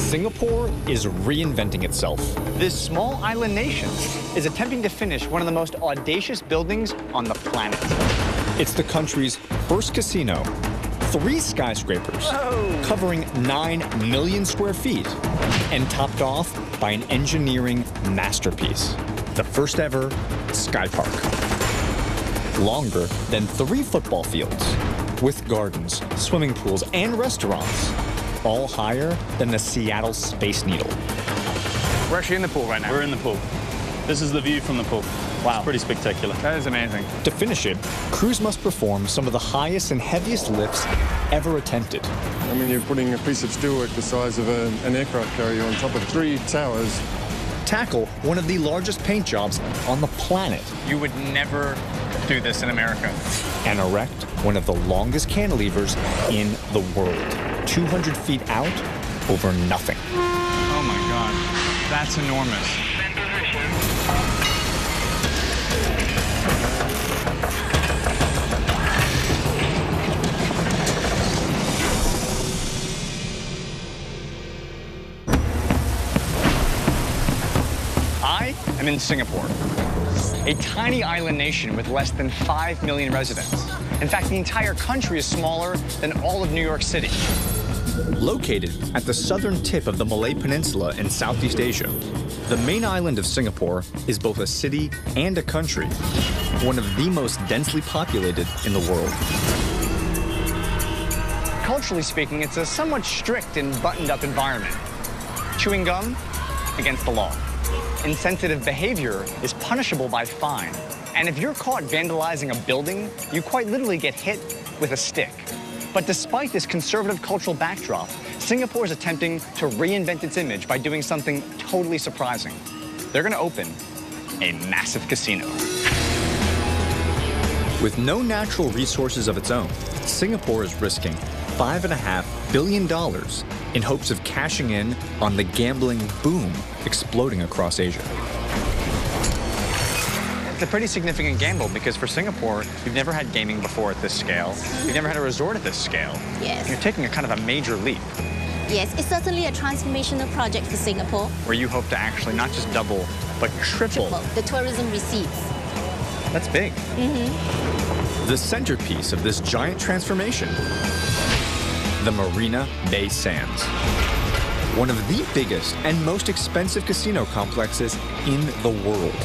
Singapore is reinventing itself. This small island nation is attempting to finish one of the most audacious buildings on the planet. It's the country's first casino, 3 skyscrapers, covering 9 million square feet, and topped off by an engineering masterpiece, the first ever SkyPark. Longer than 3 football fields, with gardens, swimming pools, and restaurants, all higher than the Seattle Space Needle. We're actually in the pool right now. We're in the pool. This is the view from the pool. Wow. It's pretty spectacular. That is amazing. To finish it, crews must perform some of the highest and heaviest lifts ever attempted. I mean, you're putting a piece of steelwork the size of an aircraft carrier on top of 3 towers. Tackle one of the largest paint jobs on the planet. You would never do this in America. And erect one of the longest cantilevers in the world. 200 feet out over nothing. Oh my God, that's enormous. I'm in Singapore, a tiny island nation with less than 5 million residents. In fact, the entire country is smaller than all of New York City. Located at the southern tip of the Malay Peninsula in Southeast Asia, the main island of Singapore is both a city and a country, one of the most densely populated in the world. Culturally speaking, it's a somewhat strict and buttoned-up environment. Chewing gum, against the law. Insensitive behavior is punishable by fine. And if you're caught vandalizing a building, you quite literally get hit with a stick. But despite this conservative cultural backdrop, Singapore is attempting to reinvent its image by doing something totally surprising. They're going to open a massive casino. With no natural resources of its own, Singapore is risking $5.5 billion in hopes of cashing in on the gambling boom exploding across Asia. It's a pretty significant gamble because for Singapore, we've never had gaming before at this scale. We've never had a resort at this scale. Yes. You're taking a kind of a major leap. Yes, it's certainly a transformational project for Singapore. Where you hope to actually not just double, but triple. The tourism receipts. That's big. The centerpiece of this giant transformation, the Marina Bay Sands. One of the biggest and most expensive casino complexes in the world.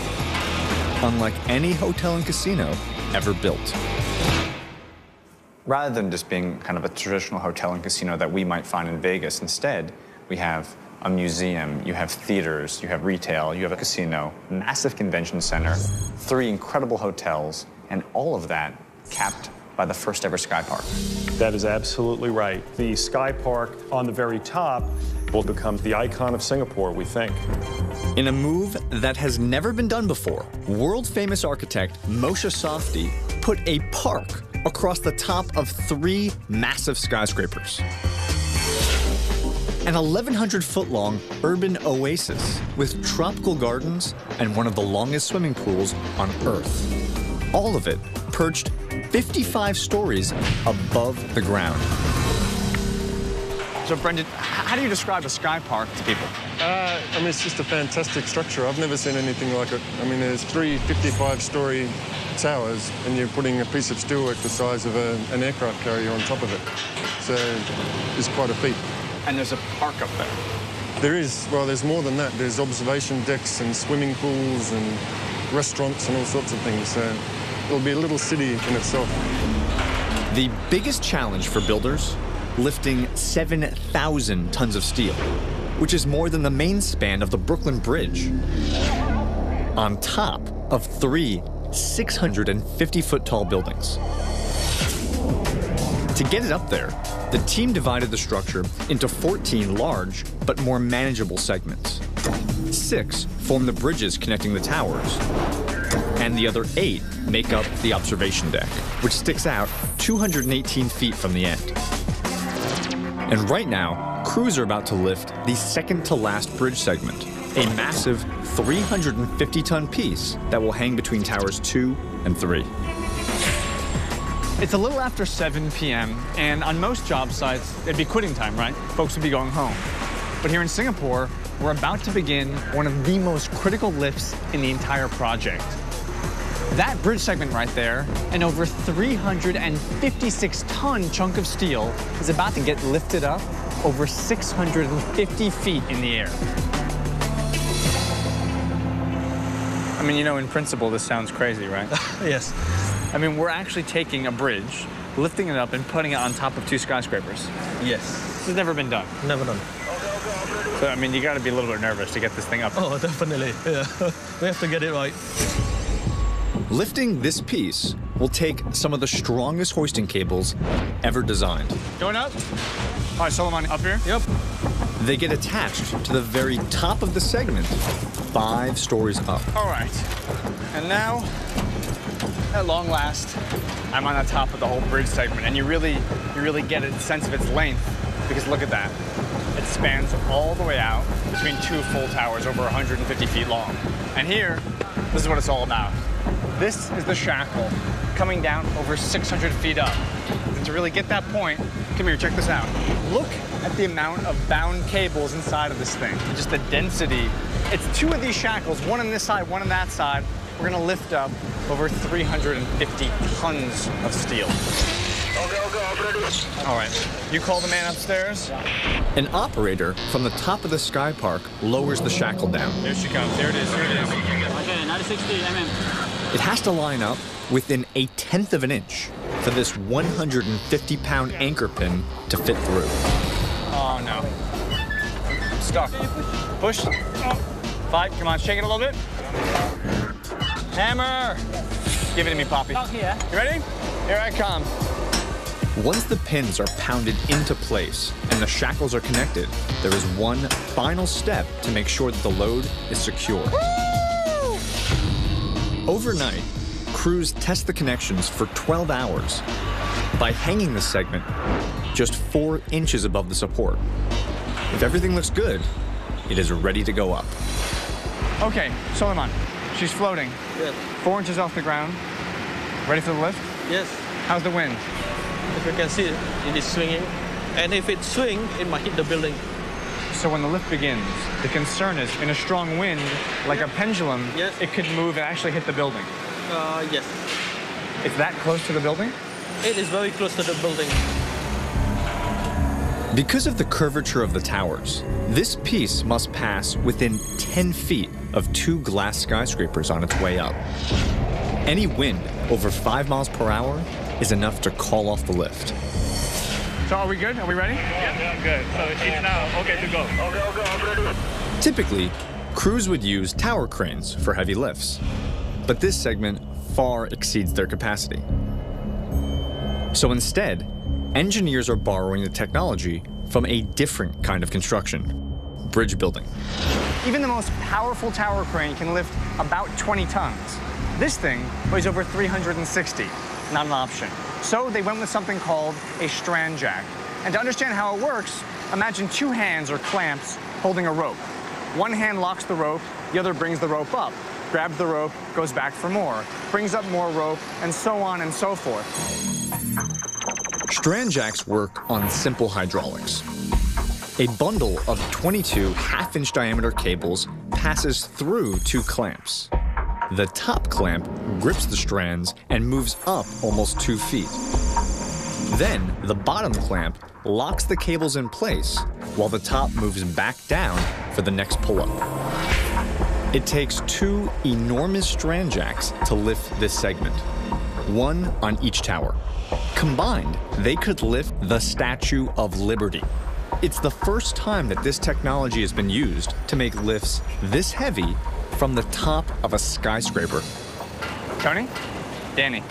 Unlike any hotel and casino ever built. Rather than just being kind of a traditional hotel and casino that we might find in Vegas, instead, we have a museum, you have theaters, you have retail, you have a casino, massive convention center, 3 incredible hotels, and all of that capped by the first ever SkyPark. That is absolutely right. The SkyPark on the very top will become the icon of Singapore, we think. In a move that has never been done before, world-famous architect Moshe Safdie put a park across the top of 3 massive skyscrapers. An 1,100-foot-long urban oasis with tropical gardens and one of the longest swimming pools on Earth. All of it perched 55 stories above the ground. So, Brendan, how do you describe a SkyPark to people? I mean, it's just a fantastic structure. I've never seen anything like it. I mean, there's 3 55-story towers, and you're putting a piece of steelwork the size of an aircraft carrier on top of it. So it's quite a feat. And there's a park up there. There is. Well, there's more than that. There's observation decks and swimming pools and restaurants and all sorts of things. So it'll be a little city in itself. The biggest challenge for builders, lifting 7,000 tons of steel, which is more than the main span of the Brooklyn Bridge, on top of 3 650-foot-tall buildings. To get it up there, the team divided the structure into 14 large but more manageable segments. 6 form the bridges connecting the towers, and the other 8 make up the observation deck, which sticks out 218 feet from the end. And right now, crews are about to lift the second-to-last bridge segment, a massive 350-ton piece that will hang between towers 2 and 3. It's a little after 7 p.m., and on most job sites, it'd be quitting time, right? Folks would be going home. But here in Singapore, we're about to begin one of the most critical lifts in the entire project. That bridge segment right there, an over 356-ton chunk of steel, is about to get lifted up over 650 feet in the air. I mean, you know, in principle, this sounds crazy, right? Yes. I mean, we're actually taking a bridge, lifting it up, and putting it on top of 2 skyscrapers. Yes. This has never been done. Never done. So, I mean, you got to be a little bit nervous to get this thing up. Oh, definitely. Yeah. We have to get it right. Lifting this piece will take some of the strongest hoisting cables ever designed. Going up? All right, Solomon, up here? Yep. They get attached to the very top of the segment, 5 stories up. All right. And now, at long last, I'm on the top of the whole bridge segment, and you really get a sense of its length, because look at that. It spans all the way out between 2 full towers over 150 feet long. And here, this is what it's all about. This is the shackle coming down over 600 feet up. And to really get that point, come here, check this out. Look at the amount of bound cables inside of this thing. Just the density. It's 2 of these shackles, one on this side, one on that side. We're gonna lift up over 350 tons of steel. All right, you call the man upstairs. An operator from the top of the SkyPark lowers the shackle down. Here she comes, here it is, here it is. Okay, 960 mm. It has to line up within 1/10 of an inch for this 150-pound anchor pin to fit through. Oh no, I'm stuck. Push, fight, come on, shake it a little bit. Hammer, give it to me, Poppy. Out here. You ready? Here I come. Once the pins are pounded into place and the shackles are connected, there is one final step to make sure that the load is secure. Woo! Overnight, crews test the connections for 12 hours by hanging the segment just 4 inches above the support. If everything looks good, it is ready to go up. Okay, Solomon, she's floating. Yes. 4 inches off the ground. Ready for the lift? Yes. How's the wind? If you can see, it is swinging. And if it swings, it might hit the building. So when the lift begins, the concern is in a strong wind, like a pendulum, Yes. it could move and actually hit the building. Yes. It's that close to the building? It is very close to the building. Because of the curvature of the towers, this piece must pass within 10 feet of 2 glass skyscrapers on its way up. Any wind over 5 miles per hour is enough to call off the lift. So are we good? Are we ready? Yeah, good. So it's now okay to go. Typically, crews would use tower cranes for heavy lifts, but this segment far exceeds their capacity. So instead, engineers are borrowing the technology from a different kind of construction, bridge building. Even the most powerful tower crane can lift about 20 tons. This thing weighs over 360, not an option. So they went with something called a strand jack. And to understand how it works, imagine 2 hands or clamps holding a rope. One hand locks the rope, the other brings the rope up, grabs the rope, goes back for more, brings up more rope, and so on and so forth. Strand jacks work on simple hydraulics. A bundle of 22 half-inch diameter cables passes through 2 clamps. The top clamp grips the strands and moves up almost 2 feet. Then, the bottom clamp locks the cables in place while the top moves back down for the next pull-up. It takes 2 enormous strand jacks to lift this segment, one on each tower. Combined, they could lift the Statue of Liberty. It's the first time that this technology has been used to make lifts this heavy from the top of a skyscraper. Tony? Danny.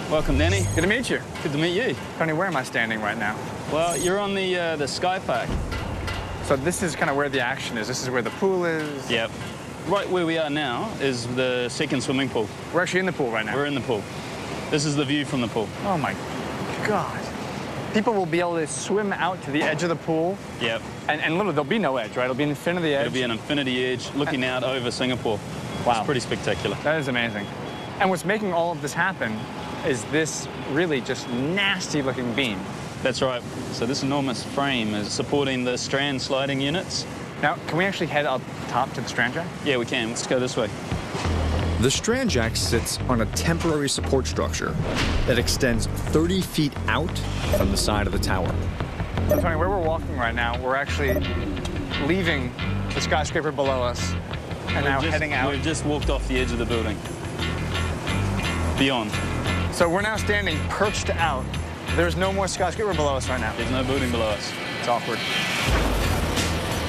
Welcome, Danny. Good to meet you. Good to meet you. Tony, where am I standing right now? Well, you're on the SkyPark. So this is kind of where the action is. This is where the pool is. Yep. Right where we are now is the second swimming pool. We're actually in the pool right now. We're in the pool. This is the view from the pool. Oh my God. People will be able to swim out to the edge of the pool. Yep. And literally, there'll be no edge, right? It'll be an infinity edge. It'll be an infinity edge looking out over Singapore. Wow. It's pretty spectacular. That is amazing. And what's making all of this happen is this really just nasty looking beam. That's right. So this enormous frame is supporting the strand sliding units Now, can we actually head up top to the strand jack? Yeah, we can. Let's go this way. The strand jack sits on a temporary support structure that extends 30 feet out from the side of the tower. Tony, where we're walking right now, we're actually leaving the skyscraper below us and now heading out. We've just walked off the edge of the building. Beyond. So we're now standing perched out. There's no more skyscraper below us right now. There's no building below us. It's awkward.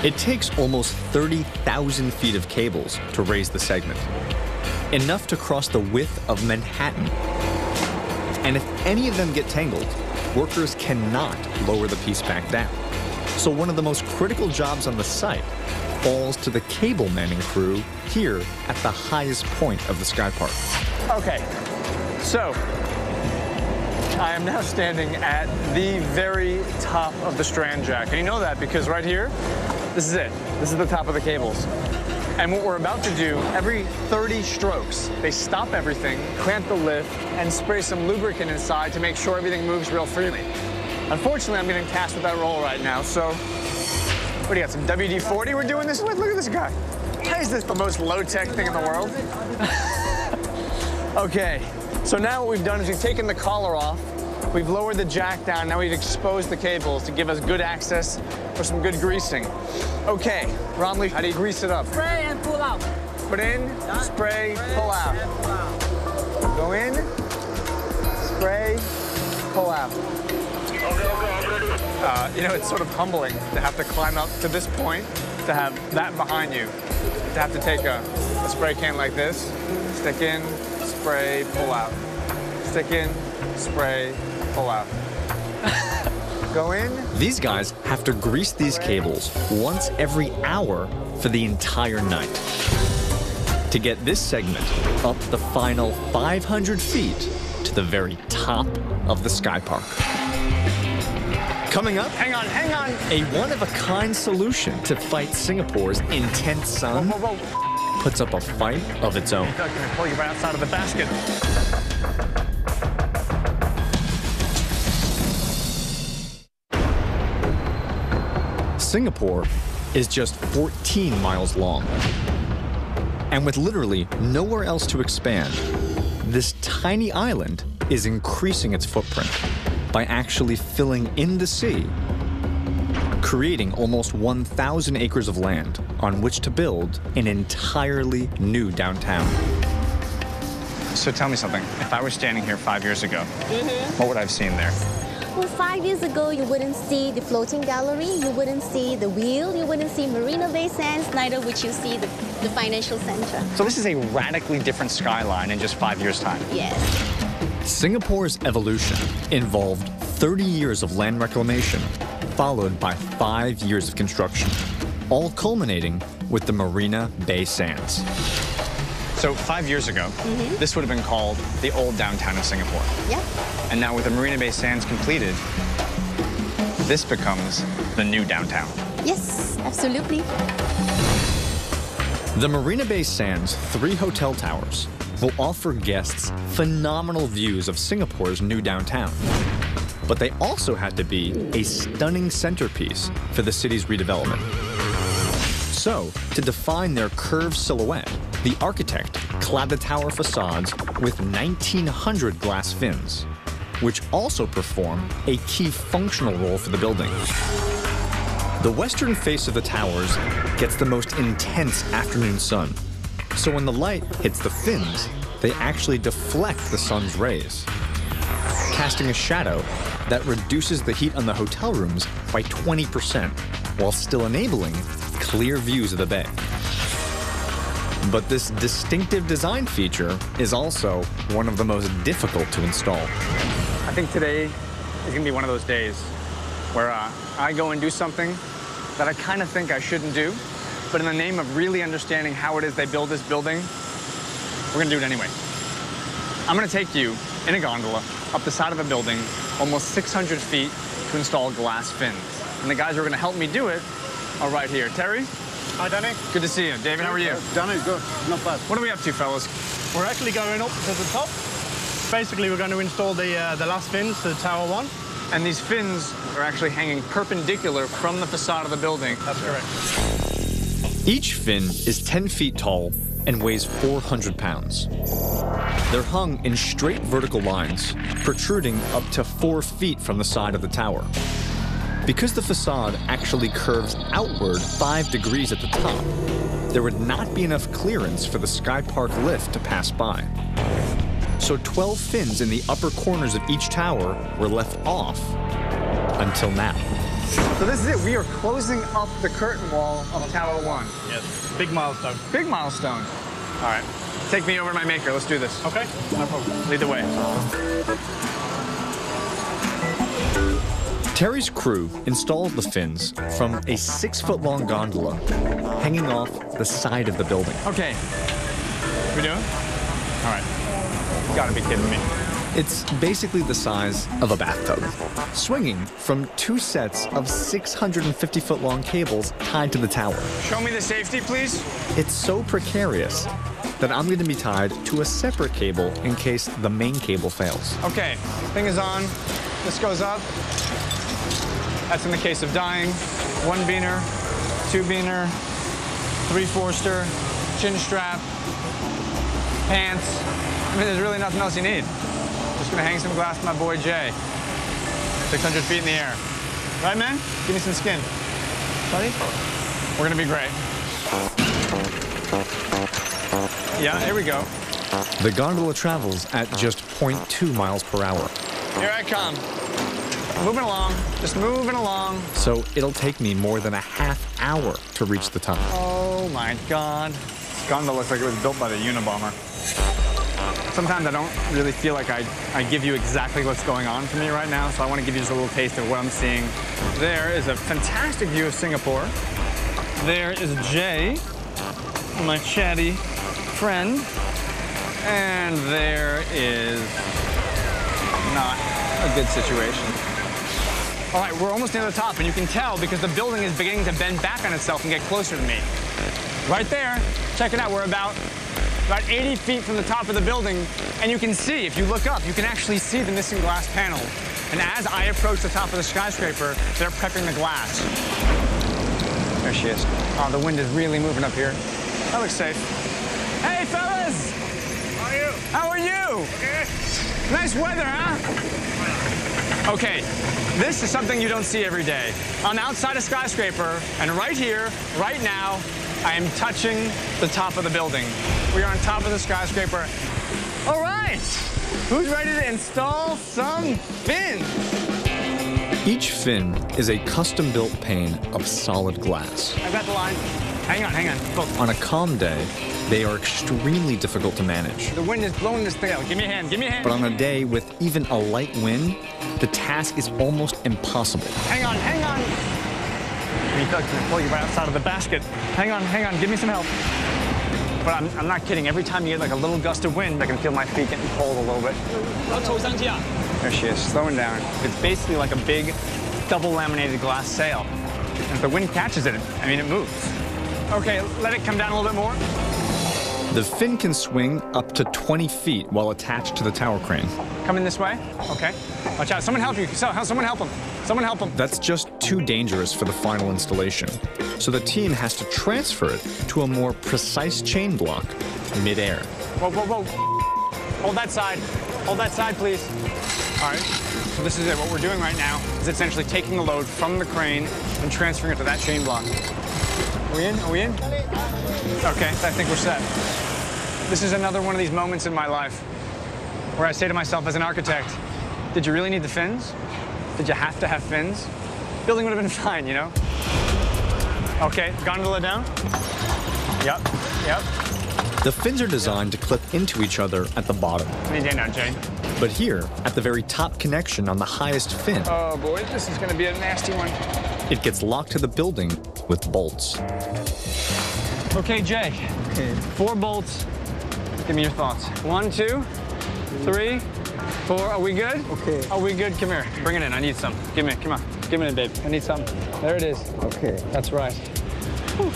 It takes almost 30,000 feet of cables to raise the segment, enough to cross the width of Manhattan. And if any of them get tangled, workers cannot lower the piece back down. So one of the most critical jobs on the site falls to the cable manning crew here at the highest point of the SkyPark. Okay, so I am now standing at the very top of the strand jack. And you know that because right here, this is it. This is the top of the cables. And what we're about to do, every 30 strokes, they stop everything, clamp the lift, and spray some lubricant inside to make sure everything moves real freely. Unfortunately, I'm getting tasked with that role right now, so what do you got, some WD-40 we're doing this with? Look at this guy. Why is this the most low-tech thing in the world? Okay, so now what we've done is we've taken the collar off, we've lowered the jack down, now we've exposed the cables to give us good access for some good greasing. Okay, Romley, how do you grease it up? Spray and pull out. Put in, spray, pull out. Go in, spray, pull out. You know, it's sort of humbling to have to climb up to this point, to have that behind you, to have to take a spray can like this, stick in, spray, pull out. Stick in, spray, pull out. Go in. These guys have to grease these cables once every hour for the entire night. To get this segment up the final 500 feet to the very top of the SkyPark. Coming up, hang on. A one-of-a-kind solution to fight Singapore's intense sun puts up a fight of its own. I'm going to pull you right outside of the basket. Singapore is just 14 miles long. And with literally nowhere else to expand, this tiny island is increasing its footprint by actually filling in the sea, creating almost 1,000 acres of land on which to build an entirely new downtown. So tell me something. If I was standing here 5 years ago, what would I have seen there? Well, 5 years ago, you wouldn't see the floating gallery, you wouldn't see the wheel, you wouldn't see Marina Bay Sands, neither would you see the financial center. So this is a radically different skyline in just 5 years' time. Yes. Singapore's evolution involved 30 years of land reclamation, followed by 5 years of construction, all culminating with the Marina Bay Sands. So 5 years ago, this would have been called the old downtown of Singapore. Yeah. And now with the Marina Bay Sands completed, this becomes the new downtown. Yes, absolutely. The Marina Bay Sands 3 hotel towers will offer guests phenomenal views of Singapore's new downtown. But they also had to be a stunning centerpiece for the city's redevelopment. So, to define their curved silhouette, the architect clad the tower facades with 1,900 glass fins, which also perform a key functional role for the building. The western face of the towers gets the most intense afternoon sun, so when the light hits the fins, they actually deflect the sun's rays, casting a shadow that reduces the heat on the hotel rooms by 20%, while still enabling clear views of the bay. But this distinctive design feature is also one of the most difficult to install. I think today is going to be one of those days where I go and do something that I kind of think I shouldn't do, but in the name of really understanding how it is they build this building, we're going to do it anyway. I'm going to take you in a gondola up the side of a building, almost 600 feet, to install glass fins. And the guys who are going to help me do it are right here. Terry? Hi, Danny. Good to see you. David, how are you? Danny, good. Not bad. What are we up to, fellas? We're actually going up to the top. Basically, we're going to install the last fins to Tower 1. And these fins are actually hanging perpendicular from the facade of the building. That's correct. Each fin is 10 feet tall and weighs 400 pounds. They're hung in straight vertical lines, protruding up to 4 feet from the side of the tower. Because the facade actually curves outward 5 degrees at the top, there would not be enough clearance for the SkyPark lift to pass by. So 12 fins in the upper corners of each tower were left off until now. So this is it. We are closing up the curtain wall of Tower 1. Yes, big milestone. Big milestone. All right. Take me over to my maker. Let's do this. Okay, no problem. Lead the way. Terry's crew installed the fins from a 6-foot-long gondola hanging off the side of the building. Okay. We doing? All right. You gotta be kidding me. It's basically the size of a bathtub, swinging from 2 sets of 650-foot-long cables tied to the tower. Show me the safety, please. It's so precarious that I'm going to be tied to a separate cable in case the main cable fails. Okay, thing is on. This goes up. That's in the case of dying. 1 beaner, 2 beaner, 3 Forster, chin strap, pants. I mean, there's really nothing else you need. Just gonna hang some glass to my boy Jay. 600 feet in the air. Right, man? Give me some skin. Buddy? We're gonna be great. Yeah, here we go. The gondola travels at just 0.2 miles per hour. Here I come. Moving along, just moving along. So it'll take me more than a half hour to reach the top. Oh my God. This gondola looks like it was built by the Unabomber. Sometimes I don't really feel like I give you exactly what's going on for me right now, so I want to give you just a little taste of what I'm seeing. There is a fantastic view of Singapore. There is Jay, my chatty friend. And there is not a good situation. All right, we're almost near the top, and you can tell because the building is beginning to bend back on itself and get closer to me. Right there, check it out, we're about 80 feet from the top of the building, and you can see, if you look up, you can actually see the missing glass panel. And as I approach the top of the skyscraper, they're prepping the glass. There she is. Oh, the wind is really moving up here. That looks safe. Hey, fellas! How are you? How are you? Okay. Nice weather, huh? Okay, this is something you don't see every day. I'm outside a skyscraper, and right here, right now, I am touching the top of the building. We are on top of the skyscraper. All right, who's ready to install some fins? Each fin is a custom-built pane of solid glass. I got the line. Hang on. Look. On a calm day, they are extremely difficult to manage. The wind is blowing this thing out. Give me a hand, give me a hand. But on a day with even a light wind, the task is almost impossible. Hang on. You thought I was gonna pull you right outside of the basket. Hang on, give me some help. But I'm not kidding. Every time you get like a little gust of wind, I can feel my feet getting pulled a little bit. There she is, slowing down. It's basically like a big double laminated glass sail. And if the wind catches it, I mean, it moves. Okay, let it come down a little bit more. The fin can swing up to 20 feet while attached to the tower crane. Coming this way? Okay. Watch out, someone help you. Someone help him. Someone help him. That's just too dangerous for the final installation. So the team has to transfer it to a more precise chain block mid-air. Whoa. Hold that side. Hold that side, please. All right, so this is it. What we're doing right now is essentially taking the load from the crane and transferring it to that chain block. Are we in? Okay, I think we're set. This is another one of these moments in my life where I say to myself as an architect, did you really need the fins? Did you have to have fins? Building would have been fine, you know? Okay, gondola down. Yep. The fins are designed to clip into each other at the bottom. What are you doing now, Jay? But here, at the very top connection on the highest fin, Oh boy, this is gonna be a nasty one. it gets locked to the building with bolts. Okay, Jay. Okay. 4 bolts. Give me your thoughts. 1, 2, 3, 4. Are we good? Okay. Are we good? Come here. Bring it in. I need some. Come on. Give me it, babe. I need some. There it is. Okay. That's right. Whew.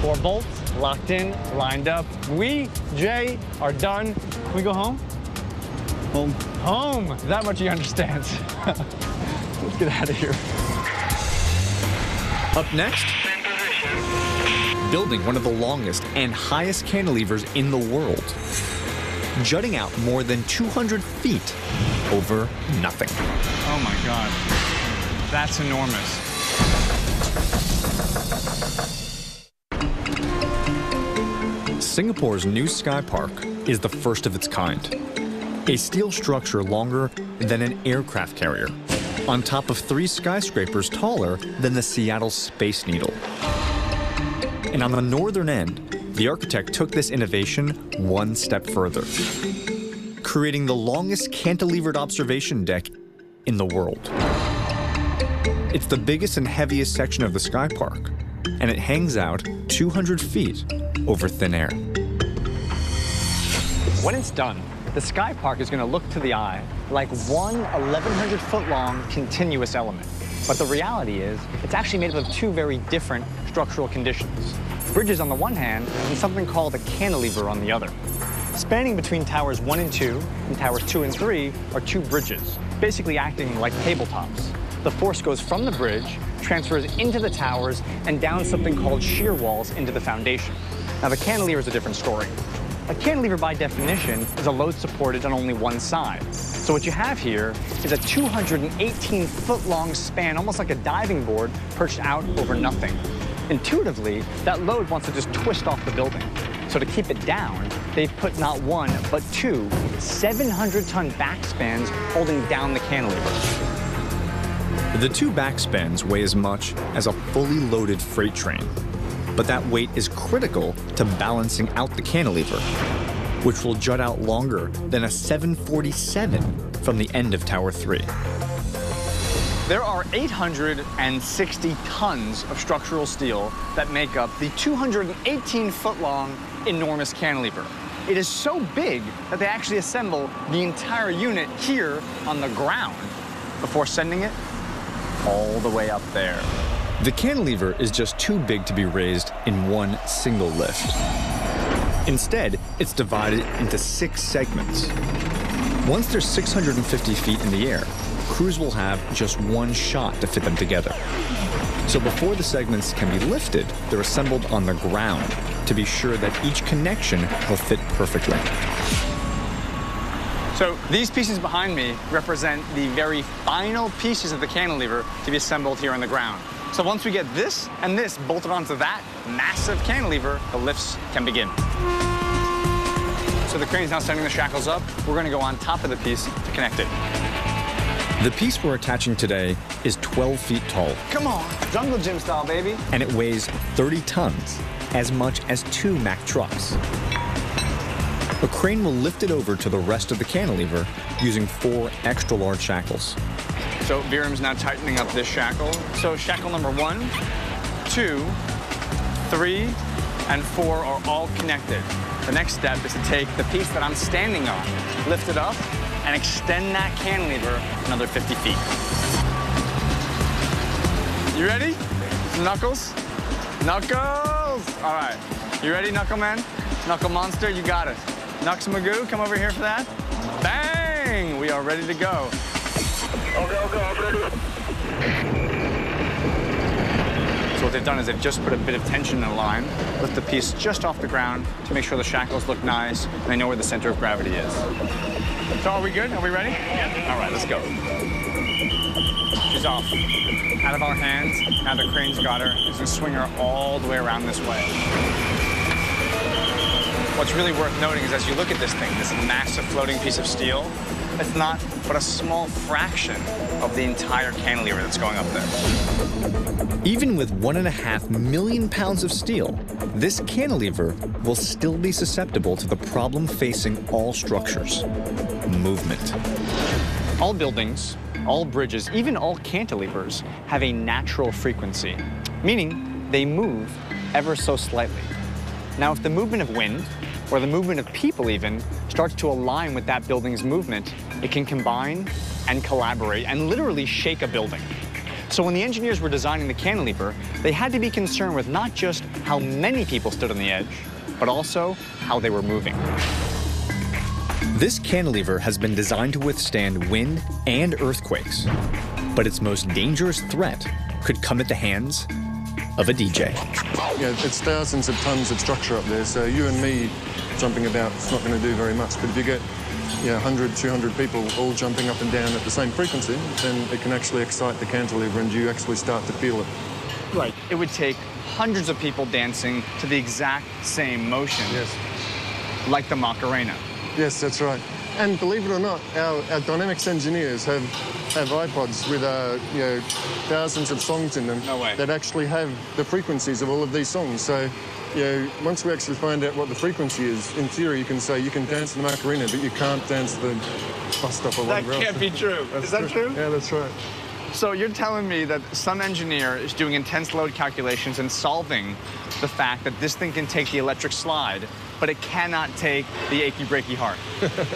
4 bolts, locked in, lined up. We, Jay, are done. Can we go home? Home. That much he understands. Let's get out of here. Up next, building one of the longest and highest cantilevers in the world, jutting out more than 200 feet over nothing. Oh my God, that's enormous. Singapore's new SkyPark is the first of its kind. A steel structure longer than an aircraft carrier, on top of 3 skyscrapers taller than the Seattle Space Needle. And on the northern end, the architect took this innovation one step further, creating the longest cantilevered observation deck in the world. It's the biggest and heaviest section of the SkyPark, and it hangs out 200 feet over thin air. When it's done, the SkyPark is going to look to the eye like one 1,100-foot-long continuous element. But the reality is, it's actually made up of 2 very different structural conditions. Bridges on the one hand, and something called a cantilever on the other. Spanning between towers 1 and 2 and towers 2 and 3 are 2 bridges, basically acting like tabletops. The force goes from the bridge, transfers into the towers, and down something called shear walls into the foundation. Now, the cantilever is a different story. A cantilever, by definition, is a load supported on only one side. So what you have here is a 218-foot-long span, almost like a diving board, perched out over nothing. Intuitively, that load wants to just twist off the building. So to keep it down, they've put not 1, but 2 700-ton backspans holding down the cantilever. The 2 backspans weigh as much as a fully loaded freight train. But that weight is critical to balancing out the cantilever, which will jut out longer than a 747 from the end of Tower 3. There are 860 tons of structural steel that make up the 218-foot-long enormous cantilever. It is so big that they actually assemble the entire unit here on the ground before sending it all the way up there. The cantilever is just too big to be raised in one single lift. Instead, it's divided into 6 segments. Once they're 650 feet in the air, crews will have just 1 shot to fit them together. So before the segments can be lifted, they're assembled on the ground to be sure that each connection will fit perfectly. So these pieces behind me represent the very final pieces of the cantilever to be assembled here on the ground. So once we get this and this bolted onto that massive cantilever, the lifts can begin. So the crane's now setting the shackles up. We're going to go on top of the piece to connect it. The piece we're attaching today is 12 feet tall. Come on, jungle gym style, baby. And it weighs 30 tons, as much as 2 Mack trucks. A crane will lift it over to the rest of the cantilever using 4 extra-large shackles. So Viram's now tightening up this shackle. So shackle number 1, 2, 3, and 4 are all connected. The next step is to take the piece that I'm standing on, lift it up, and extend that cantilever another 50 feet. You ready? Knuckles? Knuckles! All right. You ready, Knuckle Man? Knuckle Monster, you got it. Nux Magoo, come over here for that. Bang! We are ready to go. Okay, I'm ready. So what they've done is they've just put a bit of tension in the line, lift the piece just off the ground to make sure the shackles look nice, and they know where the center of gravity is. So are we good? Are we ready? Yeah. All right, let's go. She's off. Out of our hands. Now the crane's got her. He's gonna swing her all the way around this way. What's really worth noting is as you look at this thing, this massive floating piece of steel, it's not but a small fraction of the entire cantilever that's going up there. Even with 1.5 million pounds of steel, this cantilever will still be susceptible to the problem facing all structures: movement. All buildings, all bridges, even all cantilevers have a natural frequency, meaning they move ever so slightly. Now, if the movement of wind, or the movement of people even, starts to align with that building's movement, it can combine and collaborate and literally shake a building. So when the engineers were designing the cantilever, they had to be concerned with not just how many people stood on the edge, but also how they were moving. This cantilever has been designed to withstand wind and earthquakes, but its most dangerous threat could come at the hands of a DJ. Yeah, it's thousands of tons of structure up there, so you and me jumping about, it's not going to do very much. But if you get 100, 200 people all jumping up and down at the same frequency, then it can actually excite the cantilever and you actually start to feel it. Right. It would take hundreds of people dancing to the exact same motion. Yes. Like the Macarena. Yes, that's right. And believe it or not, our dynamics engineers have iPods with thousands of songs in them. No way. That actually have the frequencies of all of these songs. So, once we actually find out what the frequency is, in theory, you can say you can dance the Macarena, but you can't dance the bus stop or whatever else. That can't be true. Is that true? Yeah, that's right. So you're telling me that some engineer is doing intense load calculations and solving the fact that this thing can take the electric slide, but it cannot take the achy breaky heart.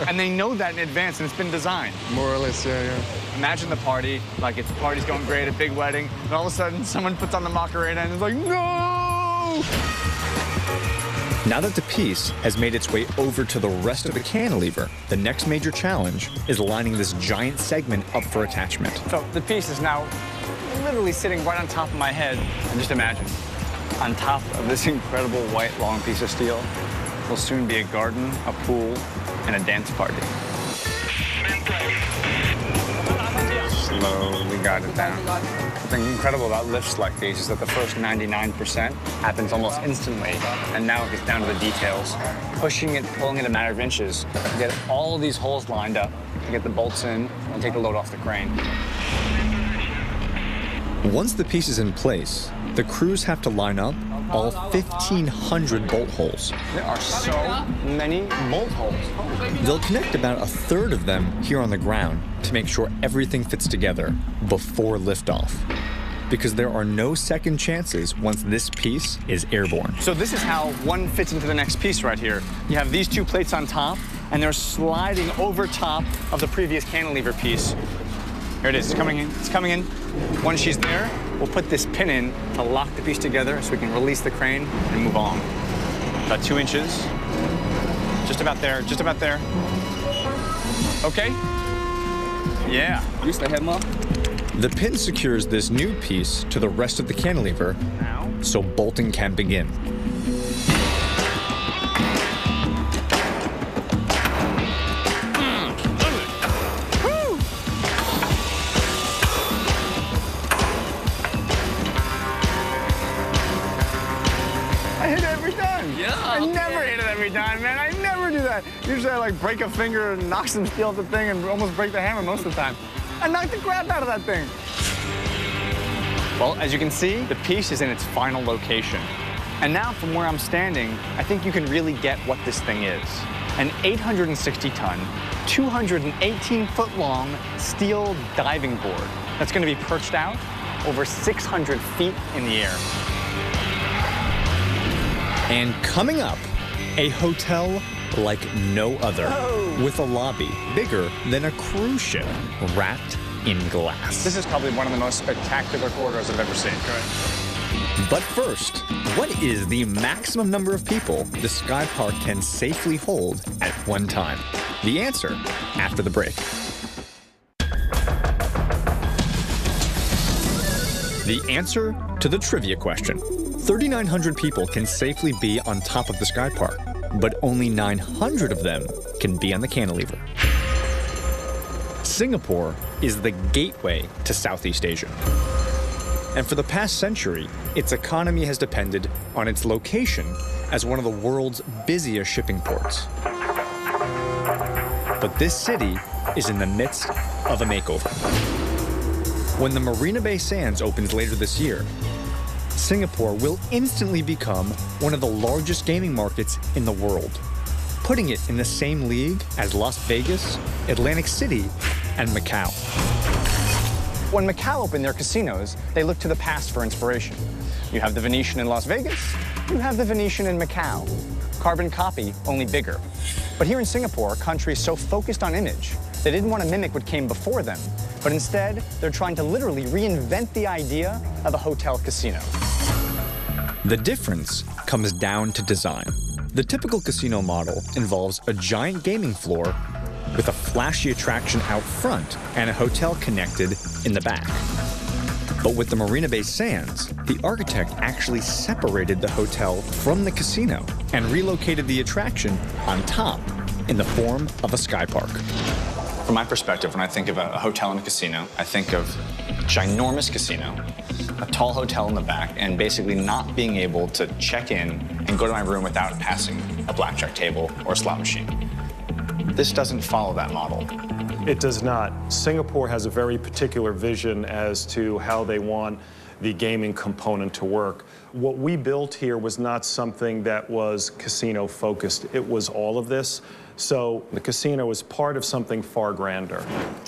And they know that in advance, and it's been designed. More or less, yeah. Imagine the party, like the party's going great, a big wedding, and all of a sudden someone puts on the Macarena and is like, no! Now that the piece has made its way over to the rest of the cantilever, the next major challenge is lining this giant segment up for attachment. So the piece is now literally sitting right on top of my head. And just imagine, on top of this incredible white long piece of steel will soon be a garden, a pool, and a dance party. Slowly guide it down. What's incredible about lifts like these is that the first 99% happens almost instantly, and now it gets down to the details. Pushing it, pulling it a matter of inches, to get all of these holes lined up, to get the bolts in, and take the load off the crane. Once the piece is in place, the crews have to line up all 1,500 bolt holes. There are so many bolt holes. They'll connect about a third of them here on the ground to make sure everything fits together before liftoff. Because there are no second chances once this piece is airborne. So this is how one fits into the next piece right here. You have these two plates on top, and they're sliding over top of the previous cantilever piece. Here it is, it's coming in, it's coming in. Once she's there, we'll put this pin in to lock the piece together so we can release the crane and move on. About 2 inches. Just about there, just about there. Okay? Yeah. Use the hammer. The pin secures this new piece to the rest of the cantilever, so bolting can begin. Man, I never do that. Usually I like break a finger and knock some steel off the thing and almost break the hammer most of the time. I knocked the crap out of that thing. Well, as you can see, the piece is in its final location. And now from where I'm standing, I think you can really get what this thing is. An 860-ton, 218-foot-long steel diving board that's going to be perched out over 600 feet in the air. And coming up, a hotel like no other, with a lobby bigger than a cruise ship, wrapped in glass. This is probably one of the most spectacular corridors I've ever seen. Right. But first, what is the maximum number of people the SkyPark can safely hold at one time? The answer after the break. The answer to the trivia question. 3,900 people can safely be on top of the SkyPark, but only 900 of them can be on the cantilever. Singapore is the gateway to Southeast Asia. And for the past century, its economy has depended on its location as one of the world's busiest shipping ports. But this city is in the midst of a makeover. When the Marina Bay Sands opens later this year, Singapore will instantly become one of the largest gaming markets in the world, putting it in the same league as Las Vegas, Atlantic City, and Macau. When Macau opened their casinos, they looked to the past for inspiration. You have the Venetian in Las Vegas, you have the Venetian in Macau. Carbon copy, only bigger. But here in Singapore, a country so focused on image, they didn't want to mimic what came before them, but instead, they're trying to literally reinvent the idea of a hotel casino. The difference comes down to design. The typical casino model involves a giant gaming floor with a flashy attraction out front and a hotel connected in the back. But with the Marina Bay Sands, the architect actually separated the hotel from the casino and relocated the attraction on top in the form of a SkyPark. From my perspective, when I think of a hotel and a casino, I think of a ginormous casino, a tall hotel in the back, and basically not being able to check in and go to my room without passing a blackjack table or a slot machine. This doesn't follow that model. It does not. Singapore has a very particular vision as to how they want the gaming component to work. What we built here was not something that was casino focused. It was all of this. So the casino is part of something far grander.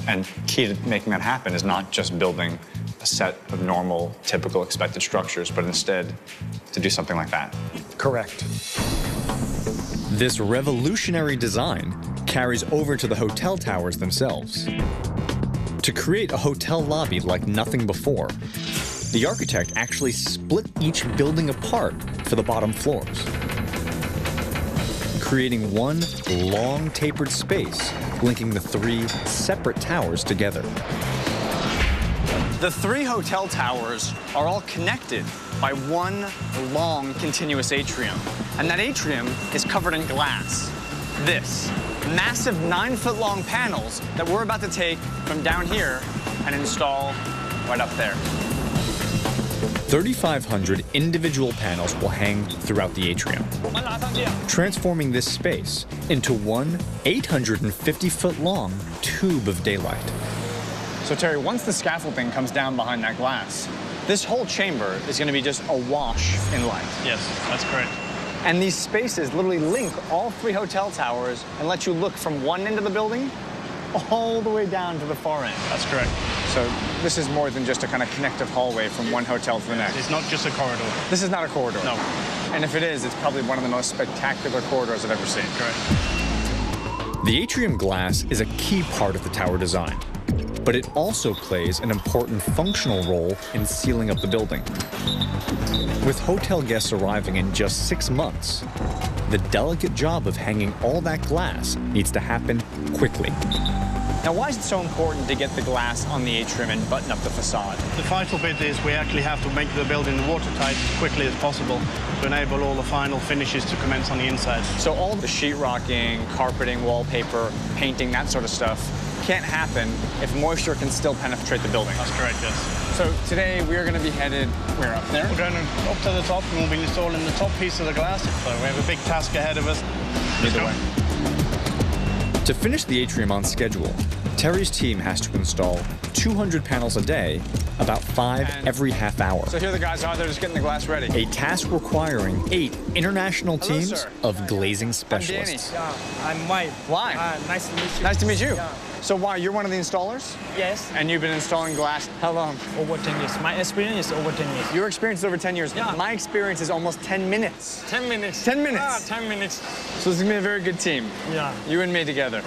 And key to making that happen is not just building a set of normal, typical, expected structures, but instead to do something like that. Correct. This revolutionary design carries over to the hotel towers themselves. To create a hotel lobby like nothing before, the architect actually split each building apart for the bottom floors, creating one long tapered space linking the three separate towers together. The three hotel towers are all connected by one long continuous atrium. And that atrium is covered in glass. This massive 9-foot-long panels that we're about to take from down here and install right up there. 3,500 individual panels will hang throughout the atrium, transforming this space into one 850-foot-long tube of daylight. So Terry, once the scaffolding comes down behind that glass, this whole chamber is going to be just awash in light. Yes, that's correct. And these spaces literally link all three hotel towers and let you look from one end of the building all the way down to the far end. That's correct. So this is more than just a kind of connective hallway from one hotel to the next. It's not just a corridor. This is not a corridor. No. And if it is, it's probably one of the most spectacular corridors I've ever seen. Correct. The atrium glass is a key part of the tower design, but it also plays an important functional role in sealing up the building. With hotel guests arriving in just 6 months, the delicate job of hanging all that glass needs to happen quickly. Now, why is it so important to get the glass on the atrium and button up the facade? The vital bit is we actually have to make the building watertight as quickly as possible to enable all the final finishes to commence on the inside. So all the sheetrocking, carpeting, wallpaper, painting, that sort of stuff can't happen if moisture can still penetrate the building. That's correct, yes. So today we are going to be headed, where, up there? We're going up to the top and we'll be installing the top piece of the glass. So we have a big task ahead of us. Either way. To finish the atrium on schedule, Terry's team has to install 200 panels a day, about 5 every half hour. So here the guys are, they're just getting the glass ready. A task requiring 8 international Hello, teams sir. of glazing specialists. I'm White. Why? Nice to meet you. Nice to meet you. Yeah. So why, you're one of the installers? Yes. And you've been installing glass how long? Over 10 years. My experience is over 10 years. Your experience is over 10 years. Yeah. My experience is almost 10 minutes. 10 minutes. 10 minutes? 10 minutes. So this is going to be a very good team. Yeah. You and me together.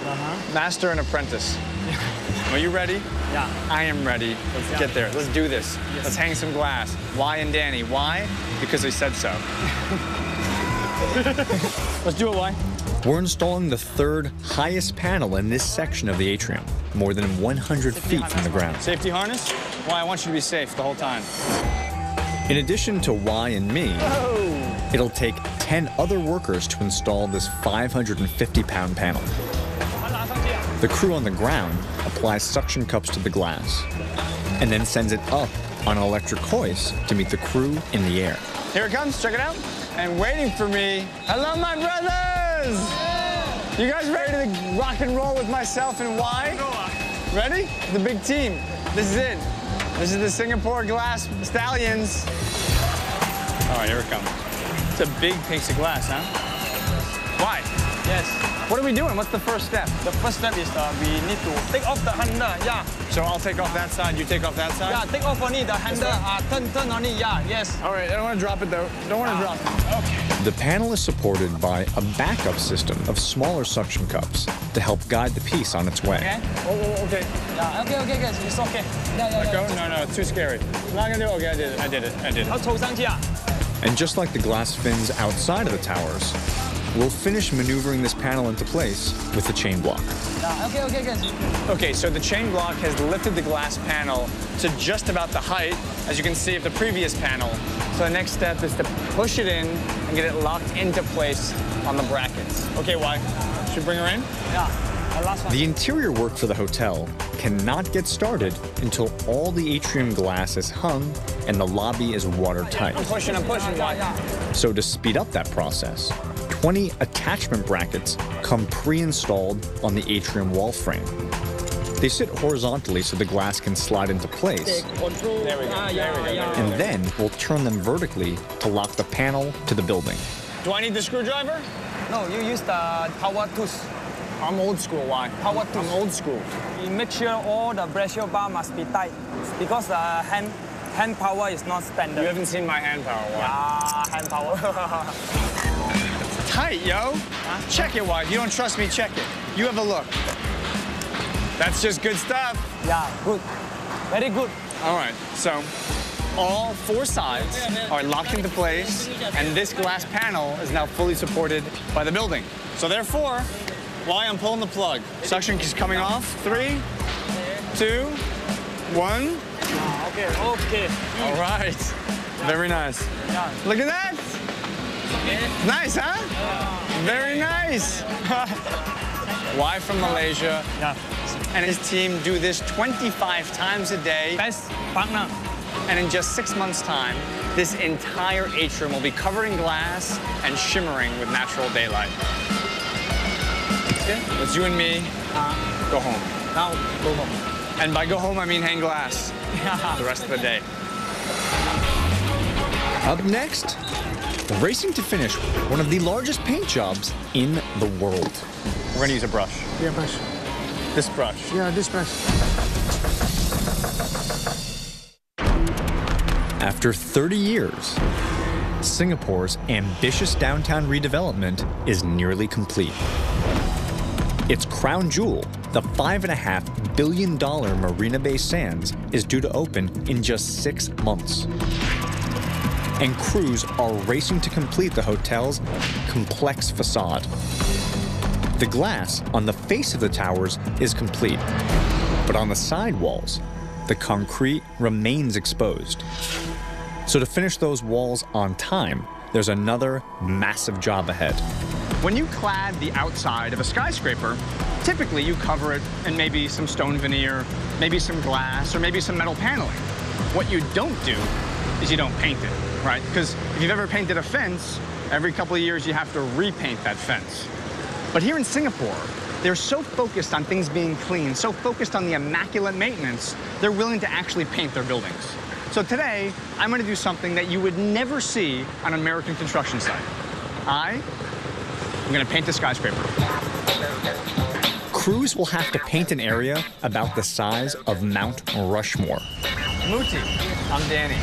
Master and apprentice. Are you ready? Yeah. I am ready. Let's get there. Let's do this. Yes. Let's hang some glass. Why and Danny? Why? Because they said so. Let's do it, why? We're installing the 3rd highest panel in this section of the atrium, more than 100 feet from the ground. Safety harness? Why? I want you to be safe the whole time. In addition to Y and me, it'll take 10 other workers to install this 550-pound panel. The crew on the ground applies suction cups to the glass and then sends it up on an electric hoist to meet the crew in the air. Here it comes. Check it out. And waiting for me, hello, my brothers! You guys ready to rock and roll with myself and Y? Ready? The big team. This is it. This is the Singapore Glass Stallions. All right, here it comes. It's a big piece of glass, huh? Why? Yes. What are we doing? What's the first step? The first step is we need to take off the handle. Yeah. So I'll take off that side, you take off that side? Yeah, take off only the handle. Turn only. Yeah, yes. All right, I don't want to drop it, though. Don't want to drop it. Okay. The panel is supported by a backup system of smaller suction cups to help guide the piece on its way. Okay. Oh, okay. Yeah, okay, guys. It's okay. Let go? No, it's too scary. I'm not going to do it. Okay, I did it. I'll 坐上去啊. And just like the glass fins outside of the towers, we'll finish maneuvering this panel into place with the chain block. Okay, guys. Okay, so the chain block has lifted the glass panel to just about the height, as you can see, of the previous panel. So the next step is to push it in and get it locked into place on the brackets. Okay, why? Should we bring her in? Yeah, the last one. The interior work for the hotel cannot get started until all the atrium glass is hung and the lobby is watertight. I'm pushing, why? So to speed up that process, 20 attachment brackets come pre-installed on the atrium wall frame. They sit horizontally so the glass can slide into place. There we go. And then we'll turn them vertically to lock the panel to the building. Do I need the screwdriver? No, you use the power tools. I'm old school, why? Power tools. I'm old school. You make sure all the pressure bar must be tight because the hand power is not standard. You haven't seen my hand power, why? Yeah, hand power. Tight, yo. Huh? Check it, wife. You don't trust me, check it. You have a look. That's just good stuff. Yeah, good. Very good. All right, so all 4 sides are locked into place, and this glass panel is now fully supported by the building. So therefore, why I'm pulling the plug. Suction is coming off. 3, 2, 1. Okay. All right. Very nice. Yeah. Look at that. Nice, huh? Very nice. Why from Malaysia? Yeah. And his team do this 25 times a day. Best partner. And in just 6 months' time, this entire atrium will be covered in glass and shimmering with natural daylight. Okay. It's you and me. Go home. Now, go home. And by go home, I mean hang glass the rest of the day. Up next, racing to finish one of the largest paint jobs in the world. We're going to use a brush. Yeah, brush. This brush. Yeah, this brush. After 30 years, Singapore's ambitious downtown redevelopment is nearly complete. Its crown jewel, the $5.5 billion Marina Bay Sands, is due to open in just 6 months. And crews are racing to complete the hotel's complex facade. The glass on the face of the towers is complete, but on the side walls, the concrete remains exposed. So to finish those walls on time, there's another massive job ahead. When you clad the outside of a skyscraper, typically you cover it in maybe some stone veneer, maybe some glass, or maybe some metal paneling. What you don't do is you don't paint it, right? Because if you've ever painted a fence, every couple of years you have to repaint that fence. But here in Singapore, they're so focused on things being clean, so focused on the immaculate maintenance, they're willing to actually paint their buildings. So today, I'm going to do something that you would never see on an American construction site. I'm going to paint the skyscraper. Crews will have to paint an area about the size of Mount Rushmore. Muti, I'm Danny.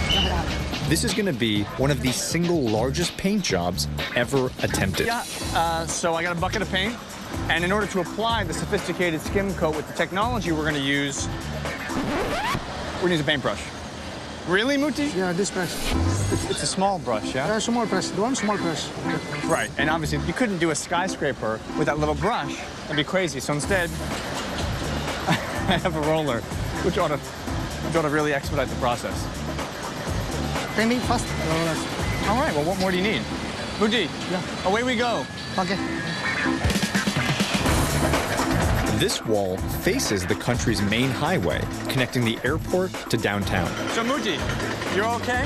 This is going to be one of the single largest paint jobs ever attempted. Yeah, so I got a bucket of paint, and in order to apply the sophisticated skim coat with the technology we're going to use a paintbrush. Really, Muti? Yeah, this brush. It's a small brush, yeah? Yeah, small brush. One small brush. Right, and obviously you couldn't do a skyscraper with that little brush. That'd be crazy. So instead, I have a roller, which ought to really expedite the process. Painting fast. All right, well, what more do you need? Muti, yeah. Away we go. Okay. This wall faces the country's main highway, connecting the airport to downtown. So, Muti, you're okay?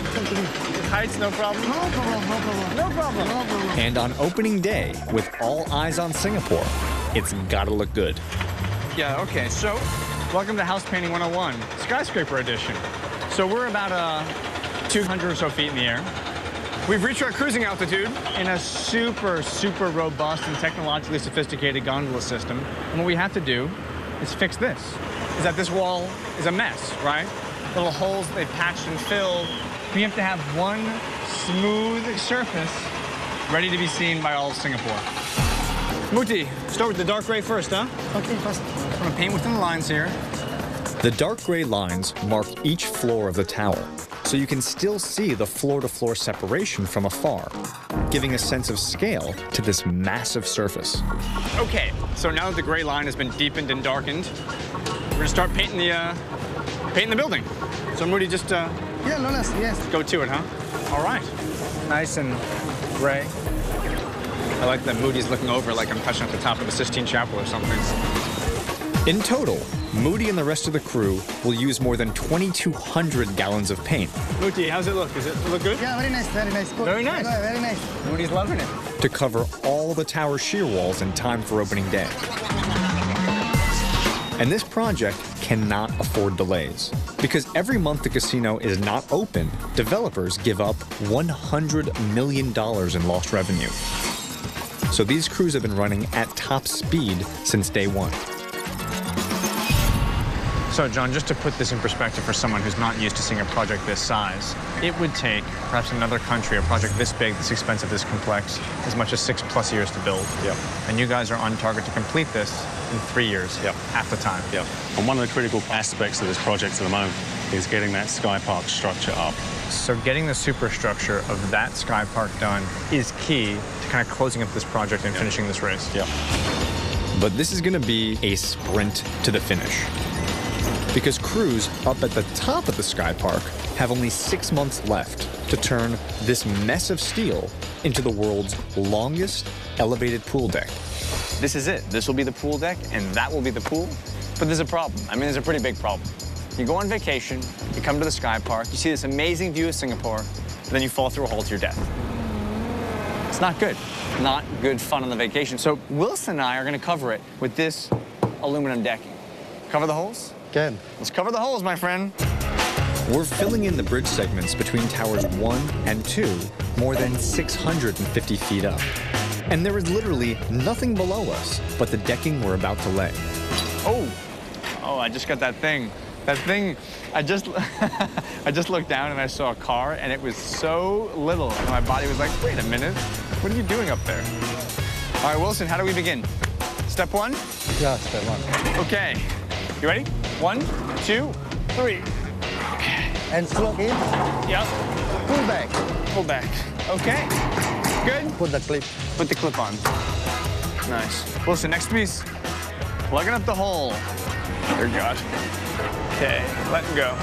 Heights, no problem? No problem, no problem. No problem. No problem. And on opening day, with all eyes on Singapore, it's gotta look good. Yeah, okay, so welcome to House Painting 101, Skyscraper Edition. So we're about 200 or so feet in the air. We've reached our cruising altitude in a super, super robust and technologically sophisticated gondola system. And what we have to do is fix this. Is that this wall is a mess, right? Little holes they've patched and filled. We have to have one smooth surface ready to be seen by all of Singapore. Muti, start with the dark gray first, huh? Okay, first. I'm gonna paint within the lines here. The dark gray lines mark each floor of the tower, so you can still see the floor-to-floor separation from afar, giving a sense of scale to this massive surface. Okay, so now that the gray line has been deepened and darkened, we're gonna start painting the building. So Moody, just Yeah, no less, yes. go to it, huh? All right. Nice and gray. I like that Moody's looking over like I'm touching at the top of the Sistine Chapel or something. In total, Moody and the rest of the crew will use more than 2,200 gallons of paint. Moody, how's it look? Does it look good? Yeah, very nice, very nice. Good. Very nice. Yeah, very nice. Moody's loving it. To cover all the tower shear walls in time for opening day. And this project cannot afford delays. Because every month the casino is not open, developers give up $100 million in lost revenue. So these crews have been running at top speed since day one. So, John, just to put this in perspective for someone who's not used to seeing a project this size, it would take perhaps another country a project this big, this expensive, this complex, as much as 6+ years to build. Yep. And you guys are on target to complete this in 3 years, Yep. half the time. Yep. And one of the critical aspects of this project at the moment is getting that SkyPark structure up. So getting the superstructure of that SkyPark done is key to kind of closing up this project and finishing this race. Yep. But this is going to be a sprint to the finish. Because crews up at the top of the SkyPark have only 6 months left to turn this mess of steel into the world's longest elevated pool deck. This is it. This will be the pool deck, and that will be the pool. But there's a problem. I mean, there's a pretty big problem. You go on vacation, you come to the SkyPark, you see this amazing view of Singapore, and then you fall through a hole to your death. It's not good. Not good fun on the vacation. So Wilson and I are going to cover it with this aluminum decking. Cover the holes? Can. Let's cover the holes, my friend. We're filling in the bridge segments between towers 1 and 2, more than 650 feet up. And there is literally nothing below us but the decking we're about to lay. Oh, I just got that thing. That thing, I just looked down and I saw a car, and it was so little. And my body was like, wait a minute, what are you doing up there? All right, Wilson, how do we begin? Step 1? Yeah, step 1. Okay, you ready? 1, 2, 3. Okay. And slug in. Yep. Pull back. Pull back. Okay. Good. Put the clip. Put the clip on. Nice. Wilson, next piece. Plugging up the hole. Dear God. Okay, letting go.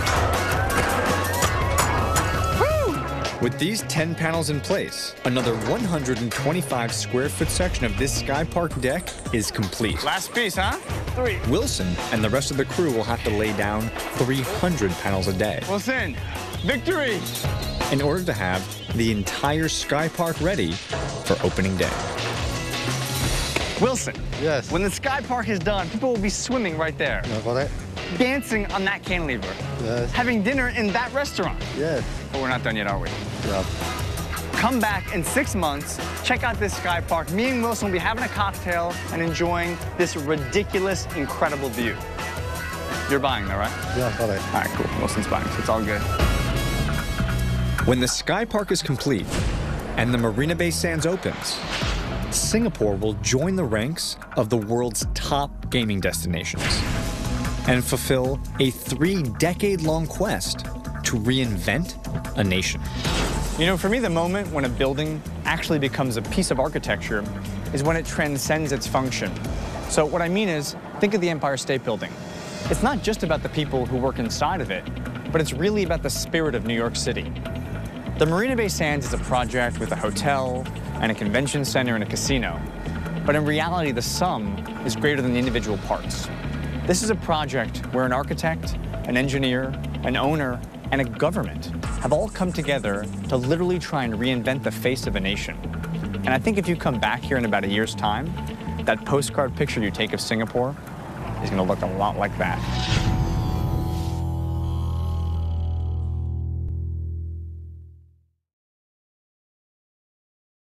Woo! With these 10 panels in place, another 125 square foot section of this SkyPark deck is complete. Last piece, huh? 3. Wilson and the rest of the crew will have to lay down 300 panels a day Wilson, victory! in order to have the entire SkyPark ready for opening day. Wilson. Yes. When the SkyPark is done, people will be swimming right there. No, correct. Dancing on that cantilever. Yes. Having dinner in that restaurant. Yes. But we're not done yet, are we? Yeah. Come back in 6 months, check out this SkyPark. Me and Wilson will be having a cocktail and enjoying this ridiculous, incredible view. You're buying though, right? Yeah, correct. All right, cool. Wilson's buying, so it's all good. When the SkyPark is complete and the Marina Bay Sands opens, Singapore will join the ranks of the world's top gaming destinations and fulfill a 3-decade-long quest to reinvent a nation. You know, for me, the moment when a building actually becomes a piece of architecture is when it transcends its function. So what I mean is, think of the Empire State Building. It's not just about the people who work inside of it, but it's really about the spirit of New York City. The Marina Bay Sands is a project with a hotel and a convention center and a casino. But in reality, the sum is greater than the individual parts. This is a project where an architect, an engineer, an owner, and a government have all come together to literally try and reinvent the face of a nation. And I think if you come back here in about a year's time, that postcard picture you take of Singapore is going to look a lot like that.